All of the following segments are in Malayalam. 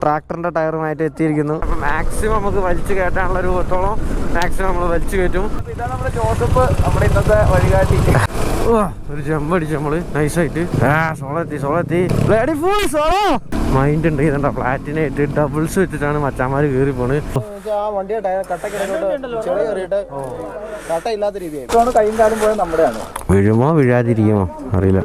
ട്രാക്ടറിന്റെ ടയറുമായിട്ട് എത്തിയിരിക്കുന്നു. മാക്സിമം നമുക്ക് വലിച്ചു കയറ്റാനുള്ള രൂപത്തോളം മാക്സിമം നമ്മൾ വലിച്ചു കയറ്റും. ഇതാണ് നമ്മുടെ ജോസഫ്, നമ്മുടെ ഇന്നത്തെ വഴികാട്ടി. ഒരു ജമ്പടിച്ച് നമ്മള് നൈസായിട്ട് സോളെത്തി മൈൻഡ് ഉണ്ട്. ഇതണ്ട ഫ്ലാറ്റിനായിട്ട് ഡബിൾസ് വെച്ചിട്ടാണ് മച്ചാമാര് കയറി പോണ്. ആ വണ്ടിയുടെ ടയർ ചെറിയ കയറിയിട്ട് കട്ട ഇല്ലാത്ത രീതിയായി കൈയും കാലും പോയത് നമ്മുടെയാണ്. വീഴുമോ വീഴാതിരിക്കുമോ അറിയില്ല.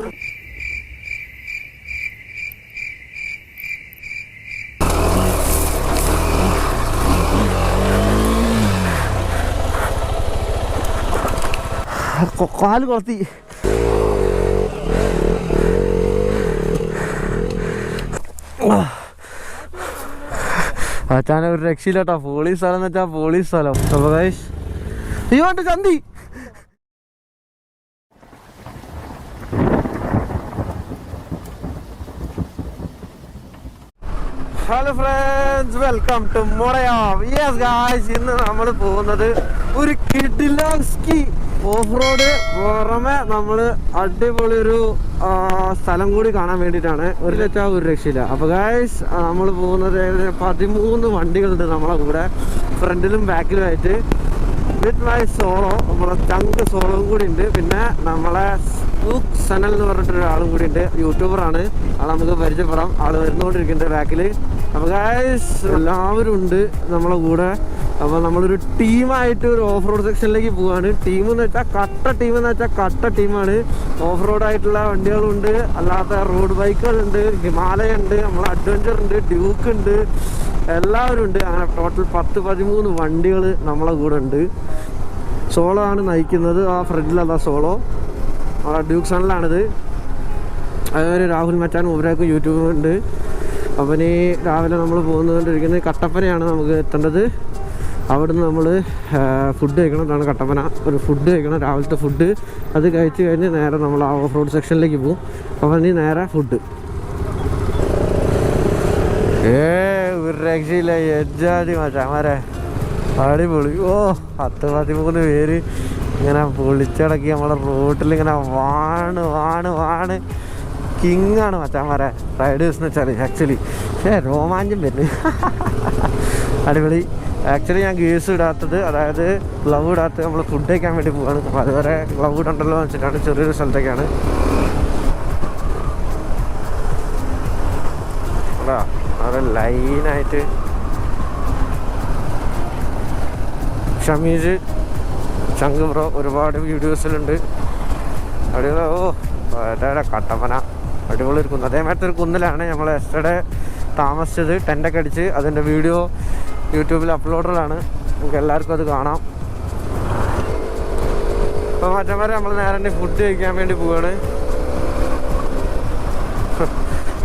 കാല് കൊളത്തി. അച്ഛനെ ഒരു രക്ഷയില്ലാട്ടോ. പോലീസ് സ്ഥലം എന്ന് വെച്ചാൽ പോലീസ് സ്ഥലം. ഇവണ്ട് ചന്തി. ഹലോ ഫ്രണ്ട്സ്, വെൽക്കം ടു മൊറയാ. യെസ് ഗായ്സ്, ഇന്ന് നമ്മൾ പോകുന്നത് ഒരു കിഡിലാസ്കി ഓഫ് റോഡ് പുറമെ നമ്മള് അടിപൊളി ഒരു സ്ഥലം കൂടി കാണാൻ വേണ്ടിയിട്ടാണ്. ഒരു രക്ഷയില്ല. അപ്പൊ ഗായ്സ്, നമ്മൾ പോകുന്നത് 13 വണ്ടികളുണ്ട് നമ്മളെ കൂടെ, ഫ്രണ്ടിലും ബാക്കിലുമായിട്ട്. വിത്ത് മൈ സോളോ, നമ്മളെ ചങ്ക് സോളോയും കൂടി ഉണ്ട്. പിന്നെ നമ്മളെ സനൽ എന്ന് പറഞ്ഞിട്ടൊരു ആളും കൂടി ഉണ്ട്, യൂട്യൂബറാണ്. ആൾ നമുക്ക് പരിചയപ്പെടാം. ആള് വരുന്നോണ്ടിരിക്കുന്നുണ്ട് ബാക്കില്. അപ്പൊ ഗായ്സ് എല്ലാവരും ഉണ്ട് നമ്മളെ കൂടെ. അപ്പോൾ നമ്മളൊരു ടീമായിട്ട് ഒരു ഓഫ് റോഡ് സെക്ഷനിലേക്ക് പോവാണ്. ടീം എന്ന് വെച്ചാൽ കട്ട ടീമാണ്. ഓഫ് റോഡ് ആയിട്ടുള്ള വണ്ടികളുണ്ട്, അല്ലാത്ത റോഡ് ബൈക്കുകളുണ്ട്, ഹിമാലയ ഉണ്ട്, നമ്മളെ അഡ്വഞ്ചർ ഉണ്ട്, ഡ്യൂക്ക് ഉണ്ട്, എല്ലാവരും ഉണ്ട്. അങ്ങനെ ടോട്ടൽ 10-13 വണ്ടികൾ നമ്മളെ കൂടെ ഉണ്ട്. സോളോ ആണ് നയിക്കുന്നത്. ആ ഫ്രണ്ടിലതാ സോളോ, ആ ഡ്യൂക്ക് സണിലാണിത്. അതുപോലെ രാഹുൽ മച്ചാൻ ഒരാൾക്കും യൂട്യൂബ് ഉണ്ട്. അപ്പം ഇനി രാവിലെ നമ്മൾ പോകുന്നതുകൊണ്ടിരിക്കുന്നത് കട്ടപ്പനയാണ് നമുക്ക് എത്തേണ്ടത്. അവിടുന്ന് നമ്മൾ ഫുഡ് കഴിക്കണം. അതാണ് കട്ടപ്പന. ഒരു ഫുഡ് കഴിക്കണം, രാവിലത്തെ ഫുഡ്. അത് കഴിച്ച് കഴിഞ്ഞ് നേരെ നമ്മൾ ആ ഓഫ് റോഡ് സെക്ഷനിലേക്ക് പോകും. അപ്പം ഇനി നേരെ ഫുഡ്. ഒരു രക്ഷയില്ല, എജ്ജാതി മച്ചാമാരെ, അടിപൊളി. 10-13 പേര് ഇങ്ങനെ പൊളിച്ചടക്കി നമ്മളെ റോട്ടിൽ ഇങ്ങനെ വാണ് കിങ്ങാണ് മച്ചാമാരെ റൈഡേഴ്സ് എന്ന് വെച്ചാൽ. ആക്ച്വലി രോമാഞ്ചം വരുന്നു. അടിപൊളി. ആക്ച്വലി ഞാൻ ഗേഴ്സ് ഇടാത്തത്, അതായത് ഗ്ലൗ ഇടാത്തത്, നമ്മൾ ഫുഡ് കഴിക്കാൻ വേണ്ടി പോവാണ്. അപ്പോൾ അതുവരെ ഗ്ലൗ ഇടണ്ടല്ലോ എന്ന് വെച്ചിട്ടാണ്. ചെറിയൊരു സ്ഥലത്തേക്കാണ്. അതാ അവിടെ ലൈനായിട്ട് ഷമീസ്, ചങ്ക് ബ്രോ ഒരുപാട് വീഡിയോസിലുണ്ട്. അടിപൊളി. കട്ടപ്പന അടിപൊളി ഒരു കുന്ന്. അതേമാതിരത്തെ ഒരു കുന്നിലാണ് നമ്മൾ എസ്റ്റർഡേ താമസിച്ചത്. ടെൻ്റൊക്കെ അടിച്ച് അതിൻ്റെ വീഡിയോ യൂട്യൂബിൽ അപ്ലോഡറിലാണ്. നമുക്ക് എല്ലാവർക്കും അത് കാണാം. അപ്പോൾ മറ്റന്മാരെ നമ്മൾ നേരെ ഫുഡ് കഴിക്കാൻ വേണ്ടി പോവാണ്.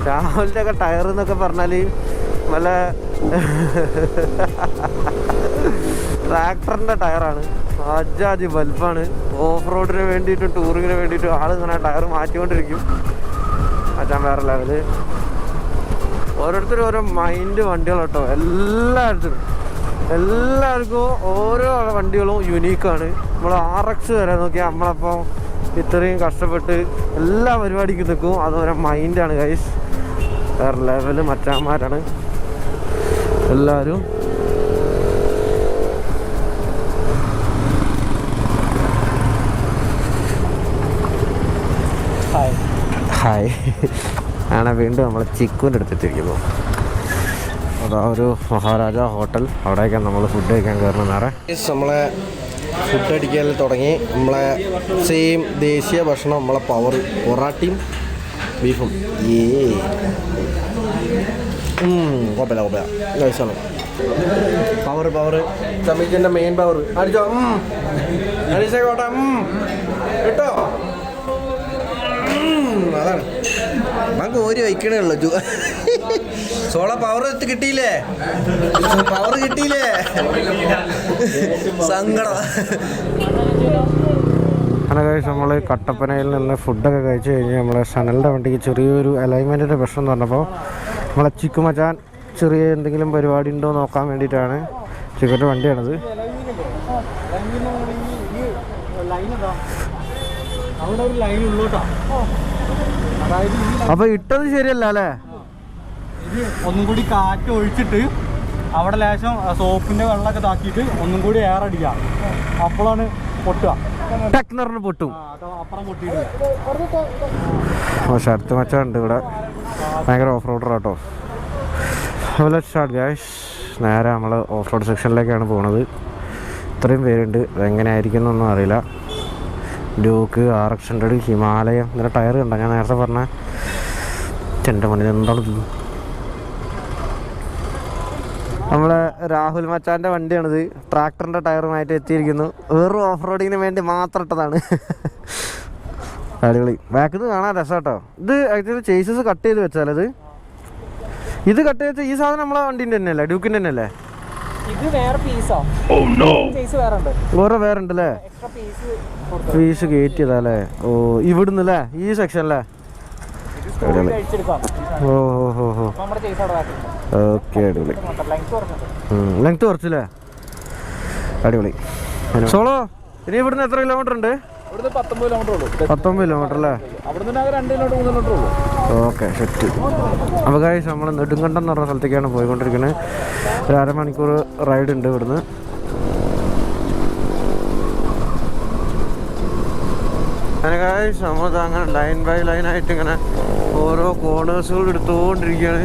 രാവിലത്തെ ഒക്കെ ടയർ എന്നൊക്കെ പറഞ്ഞാൽ നല്ല ട്രാക്ടറിൻ്റെ ടയറാണ്. അജാതി ബൽബാണ്. ഓഫ് റോഡിന് വേണ്ടിയിട്ടും ടൂറിങ്ങിന് വേണ്ടിയിട്ടും ആളിങ്ങനെ ടയർ മാറ്റിക്കൊണ്ടിരിക്കും. മച്ചാൻ വേറെ ലെവല്. ഓരോരുത്തരും ഓരോ മൈൻഡ് വണ്ടികൾ കേട്ടോ. എല്ലാവർക്കും ഓരോ വണ്ടികളും യുണീക്കാണ്. നമ്മൾ RX വരെ നോക്കിയാൽ നമ്മളപ്പോൾ ഇത്രയും കഷ്ടപ്പെട്ട് എല്ലാ പരിപാടിക്കും നിൽക്കും. അതോരോ മൈൻഡാണ് ഗൈസ്. വേറെ ലെവല് മച്ചാന്മാരാണ് എല്ലാവരും. ഹായ് ആണ്. വീണ്ടും നമ്മളെ ചിക്കുവിൻ്റെ അടുത്തെത്തിയിരിക്കുന്നു. അതാ ഒരു മഹാരാജ ഹോട്ടൽ. അവിടേക്കാണ് നമ്മൾ ഫുഡ് കഴിക്കാൻ കയറുന്നത്. നേരെ നമ്മളെ ഫുഡ് അടിക്കാൻ തുടങ്ങി. നമ്മളെ സെയിം ദേശീയ ഭക്ഷണം, നമ്മളെ പൊറാട്ടയും ബീഫും. കുഴപ്പമില്ല നൈസാണ്. പവർ സമീജിൻ്റെ മെയിൻ പവർ അടിച്ചോ. കോട്ട കേട്ടോ. അതാണ് നമുക്ക് ഒരു വയ്ക്കണേ ഉള്ളൂ. സോള പവർ കിട്ടിയില്ലേ, സങ്കടം. അങ്ങനെ കഴിച്ച് നമ്മൾ കട്ടപ്പനയിൽ നിന്ന് ഫുഡൊക്കെ കഴിച്ച് കഴിഞ്ഞ് നമ്മളെ സനലിൻ്റെ വണ്ടിക്ക് ചെറിയൊരു അലൈൻമെൻറ്റിൻ്റെ പ്രശ്നം എന്ന് പറഞ്ഞപ്പോൾ നമ്മളെ ചിക്കു മച്ചാൻ ചെറിയ എന്തെങ്കിലും പരിപാടി ഉണ്ടോ നോക്കാൻ വേണ്ടിയിട്ടാണ്. ചിക്കൻ്റെ വണ്ടിയാണത്. അപ്പൊ ഇട്ടത് ശരിയല്ല അല്ലേ? ഇത് ഒന്നും കൂടി കാറ്റ് ഒഴിച്ചിട്ട് അവിടെ ലേശം സോപ്പിന്റെ വെള്ളമൊക്കെ ഇതാക്കിയിട്ട് ഒന്നും കൂടി എയർ അടിക്കുക, അപ്പോഴാണ് പൊട്ടുക. ടെക്നറിന് പൊട്ടും. അപ്പുറം പൊട്ടിയിട്ട് പക്ഷെ അടുത്ത മച്ചുണ്ട് ഇവിടെ, ഭയങ്കര ഓഫ് റോഡർ കേട്ടോ. അതുപോലെ സ്റ്റാർട്ട് ഗൈസ്, നേരെ നമ്മൾ ഓഫ് റോഡ് സെക്ഷനിലേക്കാണ് പോകുന്നത്. ഇത്രയും പേരുണ്ട്, എങ്ങനെയായിരിക്കും എന്നൊന്നും അറിയില്ല. ഡ്യൂക്ക്, RX-100, ഹിമാലയം, ഇതിൻ്റെ ടയർ കണ്ടോ? ഞാൻ നേരത്തെ പറഞ്ഞ ചെണ്ട മണി എന്താണ് ഇത്? നമ്മളെ രാഹുൽ മച്ചാൻ്റെ വണ്ടിയാണിത്. ട്രാക്ടറിൻ്റെ ടയറുമായിട്ട് എത്തിയിരിക്കുന്നു. വെറും ഓഫ് റോഡിങ്ങിന് വേണ്ടി മാത്രം ഇട്ടതാണ്. അടിപൊളി. ബാക്കിൽ നിന്ന് കാണാൻ രസം കേട്ടോ. ഇത് ആക്ച്വലി ചേസസ് കട്ട് ചെയ്ത് വെച്ചാലത്, ഇത് കട്ട് ചെയ്ത് ഈ സാധനം നമ്മളെ വണ്ടീൻ്റെ തന്നെയല്ലേ, ഡ്യൂക്കിൻ്റെ തന്നെയല്ലേ? ഇത് വേറെ പീസോ? വേറെ ഉണ്ട് അല്ലേ? പീസ് കയറ്റിയതല്ലേ? ഓ, ഇവിടുന്ന് അല്ലേ, ഈ സെക്ഷനല്ലേ? ഓ ഹോ ഹോ ഹോ, ഓക്കെ. അടിപൊളി. ലെങ്ത് കുറച്ചല്ലേ? അടിപൊളി. സോളോ ഇനി ഇവിടുന്ന് എത്ര കിലോമീറ്റർ ഉണ്ട്? 19 കിലോമീറ്റർ അല്ലേ? Okay, set. അപ്പോൾ ഗൈസ്, നമ്മൾ നെടുങ്കണ്ടം എന്ന് പറഞ്ഞ സ്ഥലത്തേക്കാണ് പോയിക്കൊണ്ടിരിക്കുന്നത്. ഒരു അരമണിക്കൂർ റൈഡ് ഉണ്ട് ഇവിടുന്ന്. അങ്ങനെ ഗൈസ്, നമ്മൾ അങ്ങനെ ലൈൻ ബൈ ലൈനായിട്ട് ഇങ്ങനെ ഓരോ കോർണേഴ്സുകൾ എടുത്തുകൊണ്ടിരിക്കുകയാണ്.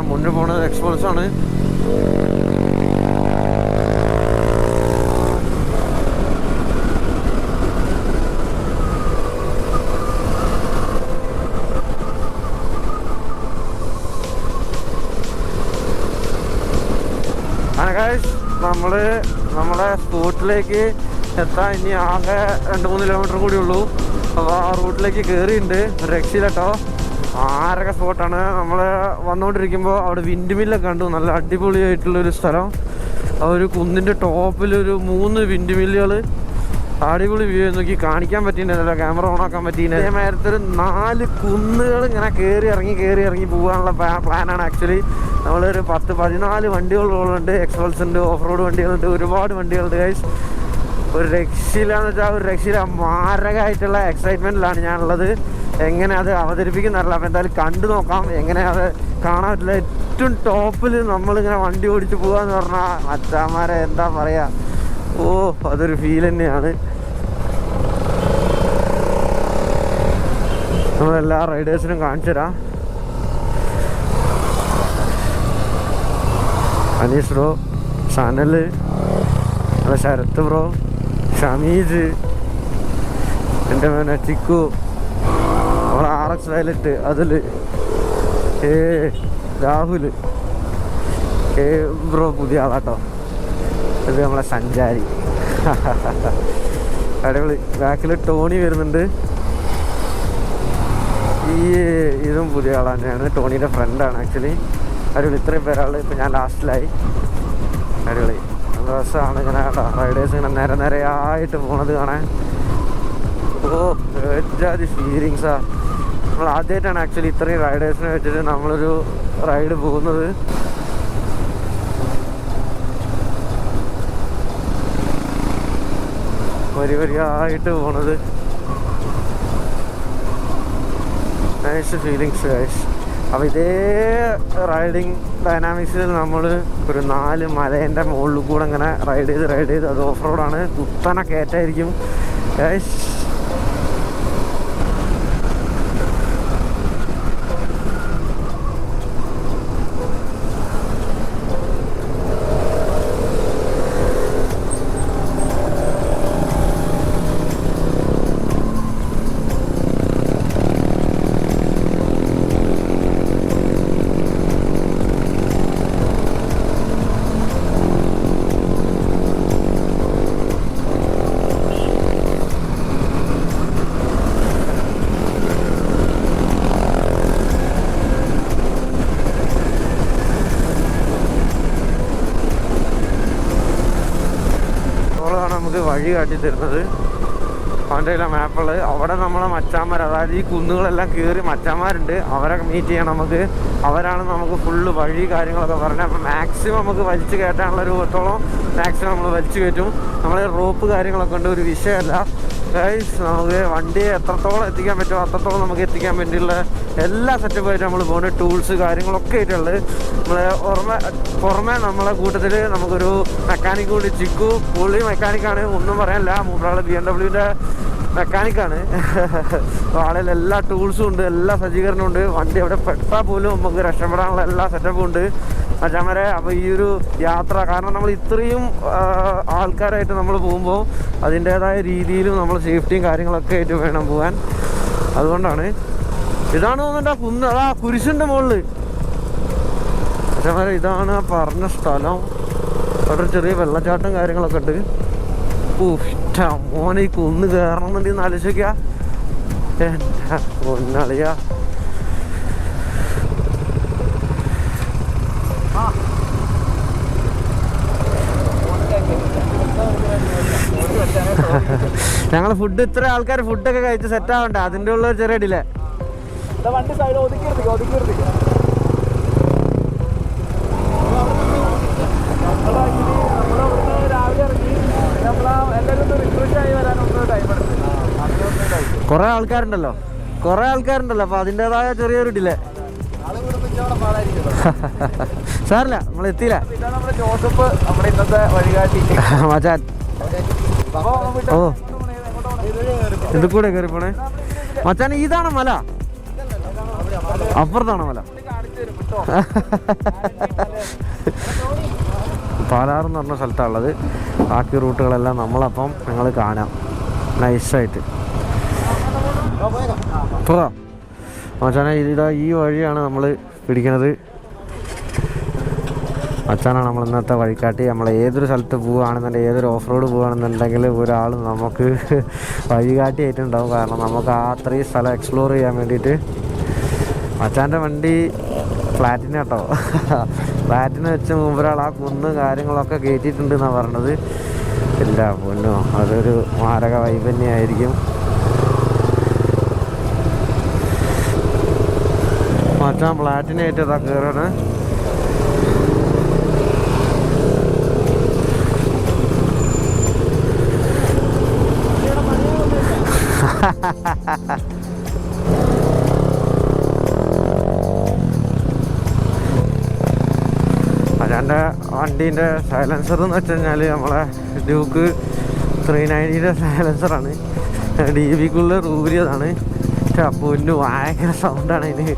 മുന്നിൽ പോണത് എക്സ്പോൾസ് ആണ്. നമ്മളെ സ്പോട്ടിലേക്ക് എത്താൻ ഇനി ആകെ 2-3 കിലോമീറ്റർ കൂടി ഉള്ളൂ. അപ്പോൾ ആ റൂട്ടിലേക്ക് കയറിയിട്ടുണ്ട്. രക്ഷയില്ല കേട്ടോ, ആരൊക്കെ സ്പോട്ടാണ്. നമ്മൾ വന്നുകൊണ്ടിരിക്കുമ്പോൾ അവിടെ വിൻഡ് മില്ലൊക്കെ കണ്ടു. നല്ല അടിപൊളിയായിട്ടുള്ളൊരു സ്ഥലം. ആ ഒരു കുന്നിൻ്റെ ടോപ്പിലൊരു 3 വിൻഡ് മില്ലുകൾ. അടിപൊളി വ്യൂ നോക്കി കാണിക്കാൻ പറ്റിയിട്ടുണ്ടല്ലോ, ക്യാമറ ഓണാക്കാൻ പറ്റിയില്ല. അതേമാതിരത്തെ ഒരു 4 കുന്നുകൾ ഇങ്ങനെ കയറി ഇറങ്ങി പോകാനുള്ള പ്ലാനാണ്. ആക്ച്വലി നമ്മളൊരു 10-14 വണ്ടികളുണ്ട്. എക്സ്പൾസ് ഉണ്ട്, ഓഫ് റോഡ് വണ്ടികളുണ്ട്, ഒരുപാട് വണ്ടികളുണ്ട് ഗൈസ്. ഒരു രക്ഷയില്ലാന്ന് വെച്ചാൽ ഒരു രക്ഷയില്ല. മാരകമായിട്ടുള്ള എക്സൈറ്റ്മെൻറ്റിലാണ് ഞാനുള്ളത്. എങ്ങനെ അത് അവതരിപ്പിക്കുന്നറിയില്ല. അപ്പോൾ എന്തായാലും കണ്ടു നോക്കാം എങ്ങനെ അത് കാണാൻ പറ്റില്ല. ഏറ്റവും ടോപ്പിൽ നമ്മളിങ്ങനെ വണ്ടി ഓടിച്ച് പോകാന്ന് പറഞ്ഞാൽ മച്ചാമാരെ എന്താ പറയുക, ഓ അതൊരു ഫീൽ തന്നെയാണ്. നമ്മളെല്ലാ റൈഡേഴ്സിനും കാണിച്ചു തരാം. അനീഷ് ബ്രോ, സനൽ, ശരത്ത് ബ്രോ, ഷമീസ്, എൻ്റെ മോനെ ചിക്കു, നമ്മളെ RX വയലറ്റ്, അതിൽ രാഹുൽ, ബ്രോ പുതിയ ആളാട്ടോ. ഇത് നമ്മളെ സഞ്ചാരി. അടിപൊളി. ബാക്കിൽ ടോണി വരുന്നുണ്ട്. ഇതും പുതിയ ആൾ തന്നെയാണ്, ടോണിയുടെ ഫ്രണ്ടാണ് ആക്ച്വലി. അടിപൊളി. ഇത്രയും പേരാള്. ഇപ്പം ഞാൻ ലാസ്റ്റിലായി. അടിപൊളി. നല്ല രസമാണ് ഇങ്ങനെ റൈഡേഴ്സ് ഇങ്ങനെ നിരയായിട്ട് പോണത് കാണാൻ. ഓ ജാതി ഫീലിങ്സാ. നമ്മൾ ആദ്യമായിട്ടാണ് ആക്ച്വലി ഇത്രയും റൈഡേഴ്സിനെ വെച്ചിട്ട് നമ്മളൊരു റൈഡ് പോകുന്നത്. വരിയായിട്ട് പോണത്. Nice feelings guys. അപ്പോൾ ഇതേ റൈഡിങ് ഡൈനാമിക്സിൽ നമ്മൾ ഒരു 4 മലേൻ്റെ മുകളിൽ കൂടെ ഇങ്ങനെ റൈഡ് ചെയ്ത് അത് ഓഫ് റോഡാണ്. കുത്തനെ കയറ്റായിരിക്കും ഗൈസ്. വഴി കാട്ടി തരുന്നത്. അവൻ്റെ കയ്യിലെ മാപ്പുകൾ. അവിടെ നമ്മളെ മച്ചാന്മാർ, അതായത് ഈ കുന്നുകളെല്ലാം കയറി മച്ചാന്മാരുണ്ട്, അവരെ മീറ്റ് ചെയ്യണം നമുക്ക്. അവരാണ് നമുക്ക് ഫുള്ള് വഴി കാര്യങ്ങളൊക്കെ പറഞ്ഞത്. അപ്പം മാക്സിമം നമുക്ക് വലിച്ചു കയറ്റാനുള്ള രൂപത്തോളം മാക്സിമം നമ്മൾ വലിച്ചു കയറ്റും. നമ്മൾ റോപ്പ് കാര്യങ്ങളൊക്കെ ഉണ്ട്, ഒരു വിഷയമല്ല ഗൈസ്. നമുക്ക് വണ്ടിയെ എത്രത്തോളം എത്തിക്കാൻ പറ്റുമോ അത്രത്തോളം നമുക്ക് എത്തിക്കാൻ വേണ്ടിയുള്ള എല്ലാ സെറ്റപ്പായിട്ട് നമ്മൾ പോകുന്നത്. ടൂൾസ് കാര്യങ്ങളൊക്കെ ആയിട്ടുള്ളത്. നമ്മൾ പുറമെ നമ്മളെ കൂട്ടത്തിൽ നമുക്കൊരു മെക്കാനിക് കൂടി, ചിക്കു പുള്ളി മെക്കാനിക്കാണ്, ഒന്നും പറയാനില്ല. മൂപ്പരാൾ BMW മെക്കാനിക്കാണ്. ആളിൽ എല്ലാ ടൂൾസും ഉണ്ട്, എല്ലാ സജ്ജീകരണവും ഉണ്ട്. വണ്ടി എവിടെ പെട്ടാൽ പോലും നമുക്ക് രക്ഷപ്പെടാനുള്ള എല്ലാ സെറ്റപ്പും ഉണ്ട് മച്ചാന്മാരെ. അപ്പോൾ ഈ ഒരു യാത്ര, കാരണം നമ്മൾ ഇത്രയും ആൾക്കാരായിട്ട് നമ്മൾ പോകുമ്പോൾ അതിൻ്റേതായ രീതിയിലും നമ്മൾ സേഫ്റ്റിയും കാര്യങ്ങളൊക്കെ ആയിട്ട് വേണം പോകാൻ. അതുകൊണ്ടാണ്. ഇതാണ് തോന്നുന്നുണ്ട് ആ കുന്ന്, അതാ കുരിശിൻ്റെ മുകളിൽ മച്ചാന്മാരെ. ഇതാണ് ആ പറഞ്ഞ സ്ഥലം. അവിടെ ഒരു ചെറിയ വെള്ളച്ചാട്ടം കാര്യങ്ങളൊക്കെ ഉണ്ട്. മോനെ ഈ കുന്ന് കയറണമെന്നുണ്ടെന്ന് ആലോചിക്കുക. എൻ്റെ പൊന്നളിയാ. ഞങ്ങൾ ഫുഡ്, ഇത്ര ആൾക്കാർ ഫുഡൊക്കെ കഴിച്ച് സെറ്റ് ആവണ്ടേ, അതിൻ്റെ ഉള്ള ഒരു ചെറിയ ഡിലേ. വണ്ടി സൈഡ് ഒതുക്കി കുറേ ആൾക്കാരുണ്ടല്ലോ അപ്പോൾ അതിൻ്റെതായ ചെറിയൊരു ഡിലേ. സാറില്ല, നമ്മൾ എത്തിയില്ല. ജോസഫ് നമ്മുടെ ഇന്നത്തെ വഴികാട്ടി മച്ചാൻ. ഓ ഇത് കൂടെ കയറി പോണേ മച്ചാൻ. ഇതാണ് മല, അപ്പുറത്താണ് മല. പാലാറ് എന്ന് പറഞ്ഞ സ്ഥലത്താണുള്ളത്. ബാക്കി റൂട്ടുകളെല്ലാം നമ്മളപ്പം ഞങ്ങൾ കാണാം നൈസായിട്ട്. പോകാം മച്ചാനെ. ഇതാ ഈ വഴിയാണ് നമ്മൾ പിടിക്കണത്. മച്ചാനാണ് നമ്മൾ ഇന്നത്തെ വഴിക്കാട്ടി. നമ്മൾ ഏതൊരു സ്ഥലത്ത് പോവുകയാണെന്നുണ്ടെങ്കിൽ, ഏതൊരു ഓഫ് റോഡ് പോവുകയാണെന്നുണ്ടെങ്കിൽ ഒരാൾ നമുക്ക് വഴികാട്ടി ആയിട്ടുണ്ടാവും. കാരണം നമുക്ക് ആ അത്രയും സ്ഥലം എക്സ്പ്ലോർ ചെയ്യാൻ വേണ്ടിയിട്ട്. മച്ചാൻ്റെ വണ്ടി ഫ്ലാറ്റിന് കേട്ടോ, ഫ്ലാറ്റിന് വെച്ച് മുമ്പൊരാൾ ആ കുന്ന് കാര്യങ്ങളൊക്കെ കയറ്റിയിട്ടുണ്ട് എന്നാണ് പറഞ്ഞത്. ഇല്ല പൊന്നോ, അതൊരു മാരക വൈബ് തന്നെയായിരിക്കും. മച്ചാൻ ഫ്ലാറ്റിനായിട്ട് ഇതാ കയറാണ്. മച്ചാൻ്റെ വണ്ടീൻ്റെ സൈലൻസർ എന്ന് വെച്ച് കഴിഞ്ഞാൽ നമ്മളെ ഡ്യൂക്ക് 390 സൈലൻസറാണ്. DBക്കുള്ള റൂരിയതാണ്. പൊന്നു ഭയങ്കര സൗണ്ടാണ് അതിന്.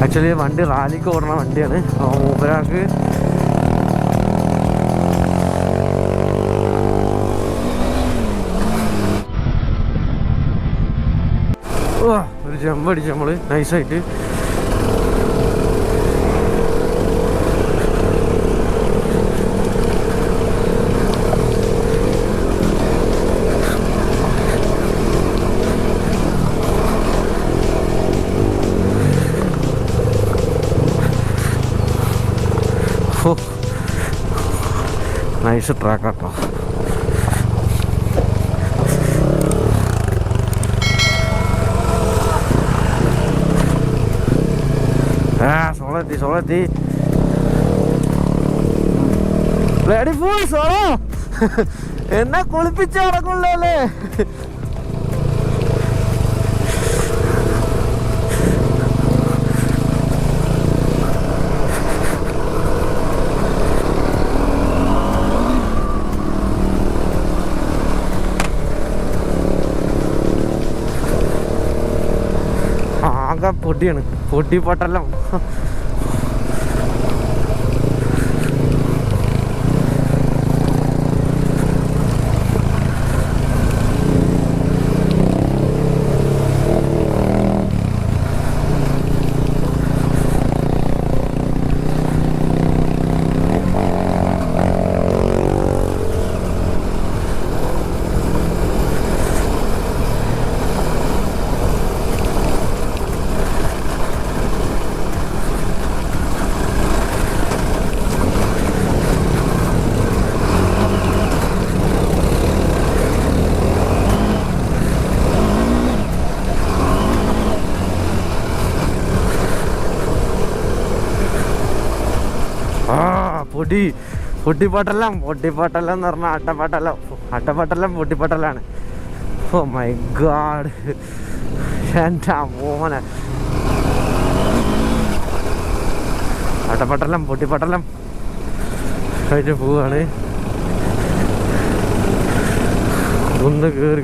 ആക്ച്വലി വണ്ടി റാലിക്ക് ഓടുന്ന വണ്ടിയാണ്. മൂപ്പരാൾക്ക് ഒരു ജമ്പടിച്ച് നമ്മൾ നൈസായിട്ട്. നൈസ് ട്രാക്കാട്ടോ. സോളെത്തി ബ്ലഡി ഫുൾ സോളോ. എന്നെ കുളിപ്പിച്ച് നടക്കുള്ളല്ലേ. ആകെ പൊടിയാണ്, പൊടി പൊട്ടല്ലോ. പൊട്ടിപ്പട്ടലം എന്ന് പറഞ്ഞാൽ അട്ടപ്പട്ടലം പൊട്ടിപ്പട്ടലാണ്. ഓ മൈ ഗാഡ്, എൻ്റെ മോനെ. അട്ടപ്പട്ടലം പൊട്ടിപ്പട്ടലം ആയിട്ട് പോവാണ്. ഒന്ന് കേറി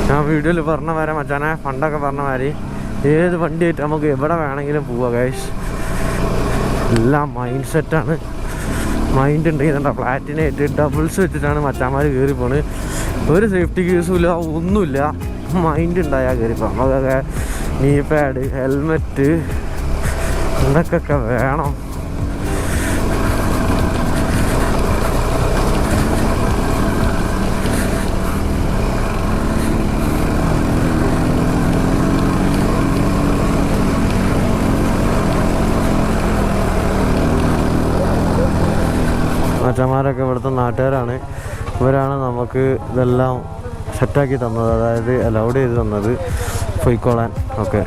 ഞാൻ വീഡിയോയിൽ പറഞ്ഞ വരെ മച്ചാനെ, പണ്ടൊക്കെ പറഞ്ഞ മാതിരി ഏത് വണ്ടിയായിട്ട് നമുക്ക് എവിടെ വേണമെങ്കിലും പോവാം ഗൈസ്. എല്ലാം മൈൻഡ് സെറ്റാണ്. മൈൻഡ് ഉണ്ടെങ്കിൽ ഫ്ലാറ്റിനായിട്ട് ഡബിൾസ് വെച്ചിട്ടാണ് മച്ചാന്മാർ കയറി പോണ്. ഒരു സേഫ്റ്റി കേസും ഇല്ല, ഒന്നുമില്ല. മൈൻഡ് ഉണ്ടായാൽ കയറിപ്പോൾ നമുക്കൊക്കെ നീ പാഡ്, ഹെൽമെറ്റ് ഇതൊക്കെ വേണം. മച്ചന്മാരൊക്കെ ഇവിടുത്തെ നാട്ടുകാരാണ്. ഇവരാണ് നമുക്ക് ഇതെല്ലാം സെറ്റാക്കി തന്നത്, അതായത് അലൗഡ് ചെയ്ത് തന്നത് പൊയ്ക്കോളാൻ ഒക്കെ.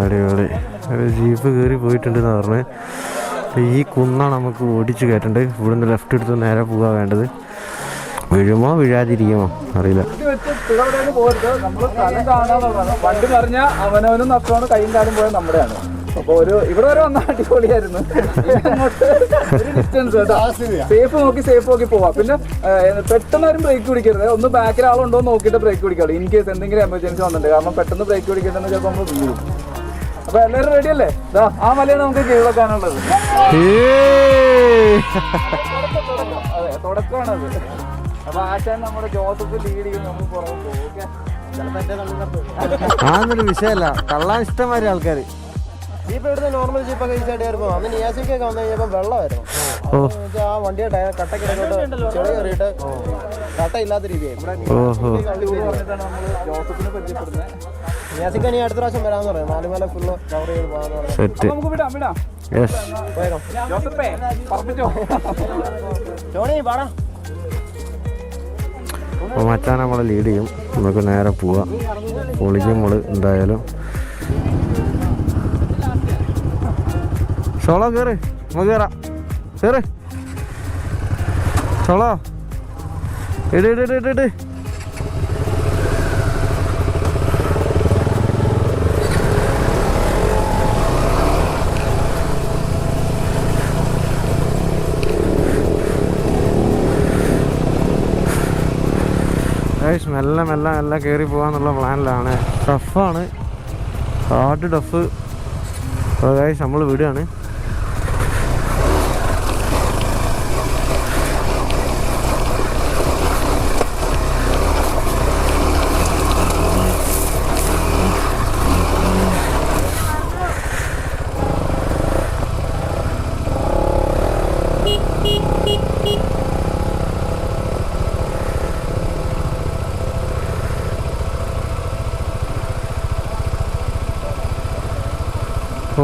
അടിപൊളി. ഒരു ജീപ്പ് കയറി പോയിട്ടുണ്ടെന്ന് പറഞ്ഞ് ഈ കുന്നാണ് നമുക്ക് ഓടിച്ച് കയറ്റേണ്ടത്. ഇവിടുന്ന് ലെഫ്റ്റ് എടുത്ത് നേരെ പോകാൻ വേണ്ടത്. വീഴുമോ വീഴാതിരിക്കുമോ അറിയില്ല. വണ്ടി പറഞ്ഞാൽ അവനവനും നഷ്ടമാണ്, കൈയും കാലും പോയാൽ നമ്മുടെയാണ്. അപ്പൊ ഇവിടെ വരെ വന്നാൽ അടിപൊളിയായിരുന്നു. ഒരു ഡിസ്റ്റൻസ് കേട്ടോ, സേഫ് നോക്കി പോവാം. പിന്നെ പെട്ടെന്ന് ആരും ബ്രേക്ക് പിടിക്കരുത്. ഒന്ന് ബാക്കിൽ ആളുണ്ടോ എന്ന് നോക്കിയിട്ട് ബ്രേക്ക് പിടിക്കാളൂ, ഇൻ കേസ് എന്തെങ്കിലും എമർജൻസി വന്നിട്ടുണ്ട്. കാരണം പെട്ടെന്ന് ബ്രേക്ക് പിടിക്കേണ്ടെന്ന് ചിലപ്പോൾ നമ്മൾ വീഴും. അപ്പൊ എല്ലാവരും റെഡി അല്ലേ? ആ മലയാണ് നമുക്ക് കീഴടക്കാനുള്ളത്. അതെ, തുടക്കമാണത്. അപ്പൊ ആശാൻ നമ്മുടെ ജോസഫ് ലീഡ് ചെയ്യും, നമ്മൾ പുറകെ പോകും. അതൊരു വിഷയമല്ല, തള്ളാൻ ഇഷ്ടംമാതിരി ആൾക്കാർ. ജീപ്പ് എടുത്ത് നോർമൽ ജീപ്പൊക്കെ ഈ സൈഡ് കയറിപ്പോ അന്ന് നിയാസിക്കൊക്കെ വന്നു കഴിഞ്ഞപ്പോൾ വെള്ളമായിരുന്നു. ആ വണ്ടിയുടെ ടയർ കട്ടക്കിടക്കോട്ട് ചെളി കയറിയിട്ട് കട്ടയില്ലാത്ത രീതിയായി. ജോസഫിനെ പരിചയപ്പെടുന്നത് നിയാസിക്ക നീ അടുത്ത പ്രാവശ്യം വരാമെന്ന് പറയാം. നാലുമല ഫുള്ള് കവർ ചെയ്ത് പോകാന്ന് പറയാം. നമുക്ക് വിടാം. ജോണി പാടാ. അപ്പോൾ മച്ചാൻ നമ്മളെ ലീഡ് ചെയ്യും. നമുക്ക് നേരെ പോവാം. പൊളിക്കും നമ്മൾ എന്തായാലും. സോളോ കയറ്, നമുക്ക് കയറാം. കയറ് സോളോ. ഇട്. മെല്ലെ കയറി പോകാന്നുള്ള പ്ലാനിലാണ്. ടഫാണ്, ഹാർഡ് ടഫ്. ഗൈസ് നമ്മൾ വിടുകയാണ്.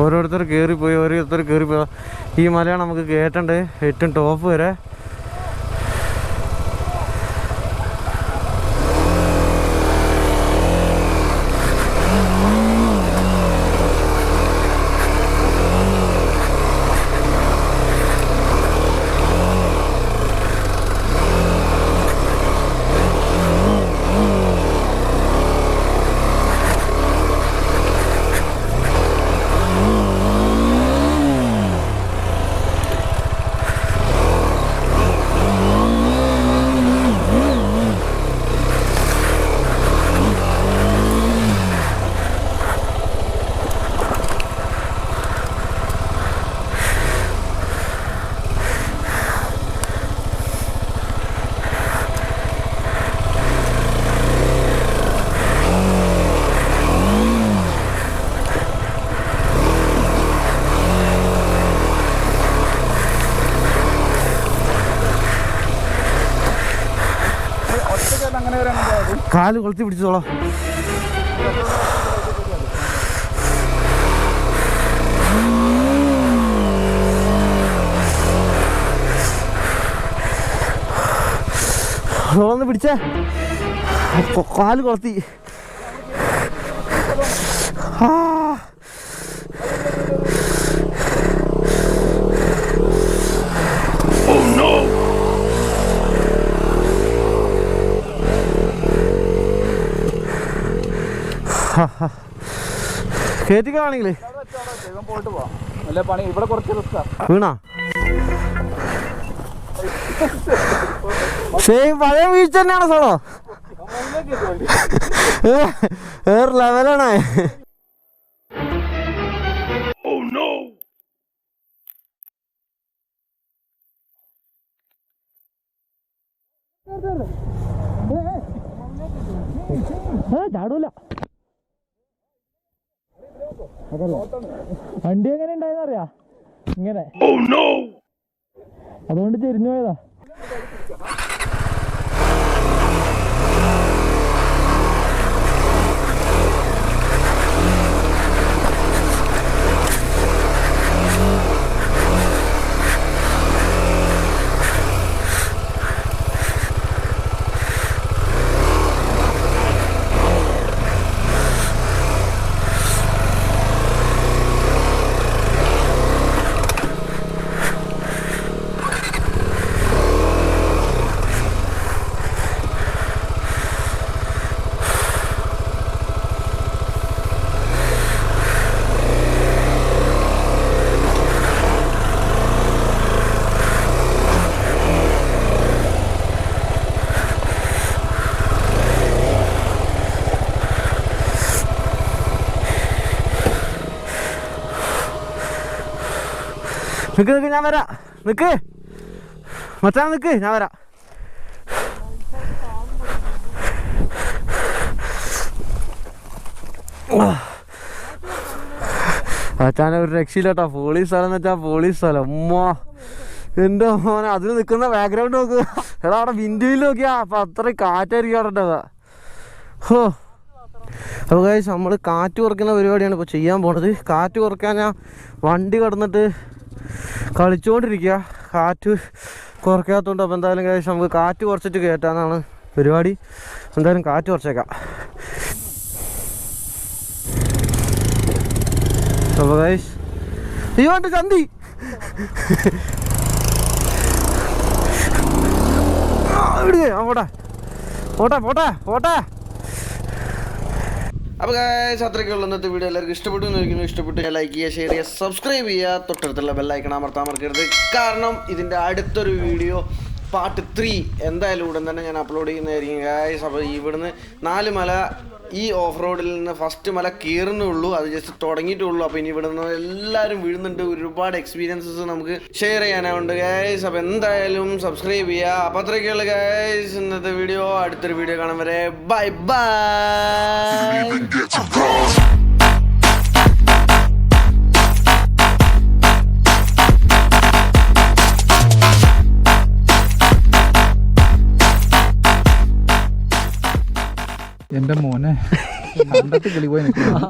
ഓരോരുത്തർ കയറിപ്പോയി. ഈ മലയാണ് നമുക്ക് കയറ്റേണ്ടത്, ഏറ്റവും ടോപ്പ് വരെ. കാല് കൊളുത്തി പിടിച്ചോളാം. ഒന്ന് പിടിച്ചേ, കാല് കൊളത്തി. കേറ്റിക്കാണെങ്കിലേ പോയിട്ട് പോവാം. അല്ലെ പണി ഇവിടെ കുറച്ച് റിസ്ക്കാ. വീണാ സെയിം പഴയ വീഴ്ച തന്നെയാണ് സോളോ. വേറെ ലെവലാണ്. ചാടൂല. വണ്ടി എങ്ങനെ ഉണ്ടായെന്നറിയാ, ഇങ്ങനെ അതുകൊണ്ട് ചെരിഞ്ഞു പോയതാ. നിക്ക് നിക്ക്, ഞാൻ വരാം. നിക്ക് മച്ചാ, നിക്ക്, ഞാൻ വരാം. മച്ചാനെ ഒരു രക്ഷയില്ലാട്ടാ. പോളീസ് സ്ഥലം എന്ന് വെച്ചാൽ പോളീസ് സ്ഥലം. ഉമ്മ എൻ്റെ മോനെ, അതിന് നിൽക്കുന്ന ബാക്ക്ഗ്രൗണ്ട് നോക്കുക. എടാ അവിടെ വിൻഡോയിൽ നോക്കിയാ അപ്പം അത്രയും കാറ്റായിരിക്കും അവിടെ ഉണ്ടാവുക. ഹോ, അപ്പോൾ ഗൈസ് നമ്മൾ കാറ്റ് കുറയ്ക്കുന്ന പരിപാടിയാണ് ഇപ്പോൾ ചെയ്യാൻ പോണത്. കാറ്റ് കുറയ്ക്കാൻ ഞാൻ വണ്ടി കടന്നിട്ട് കളിച്ചുകൊണ്ടിരിക്കുക, കാറ്റ് കുറയ്ക്കാത്തതുകൊണ്ട്. അപ്പോൾ എന്തായാലും ഗൈസ് നമുക്ക് കാറ്റ് കുറച്ചിട്ട് കയറ്റാന്നാണ് പരിപാടി. എന്തായാലും കാറ്റ് കുറച്ചേക്കാം. അപ്പോൾ ഗൈസ്, അയ്യോ എൻ്റെ ചന്തി. പോട്ടെ പോട്ടെ പോട്ടെ പോട്ടെ. അപ്പോൾ ഗൈസ് അത്രയ്ക്കുള്ള ഇന്നത്തെ വീഡിയോ. എല്ലാവർക്കും ഇഷ്ടപ്പെട്ടു എന്ന് ഇഷ്ടപ്പെട്ട് ലൈക്ക് ചെയ്യുക, ഷെയർ ചെയ്യുക, സബ്സ്ക്രൈബ് ചെയ്യുക. തൊട്ടടുത്തുള്ള ബെല്ലൈക്കൺ അമർത്താൻ മറക്കരുത്. കാരണം ഇതിൻ്റെ അടുത്തൊരു വീഡിയോ പാർട്ട് 3 എന്തായാലും ഉടൻ തന്നെ ഞാൻ അപ്ലോഡ് ചെയ്യുന്നതായിരിക്കും ഗൈസ്. അപ്പോൾ ഇവിടുന്ന് 4 മല, ഈ ഓഫ് റോഡിൽ നിന്ന് ഫസ്റ്റ് മല കയറുന്നുള്ളൂ, അത് ജസ്റ്റ് തുടങ്ങിയിട്ടുള്ളൂ. അപ്പോൾ ഇനി ഇവിടെ നിന്ന് എല്ലാവരും വീഴുന്നുണ്ട്. ഒരുപാട് എക്സ്പീരിയൻസസ് നമുക്ക് ഷെയർ ചെയ്യാനുണ്ട് ഗൈസ്. അപ്പോൾ എന്തായാലും സബ്സ്ക്രൈബ് ചെയ്യുക. അപ്പോൾ അത്രയൊക്കെയുള്ള ഗൈസ് ഇന്നത്തെ വീഡിയോ. അടുത്തൊരു വീഡിയോ കാണാൻ വരെ ബൈ ബൈ. എൻ്റെ മോനെ കണ്ടിട്ട് കിളി പോയി നിൽക്കുന്നു.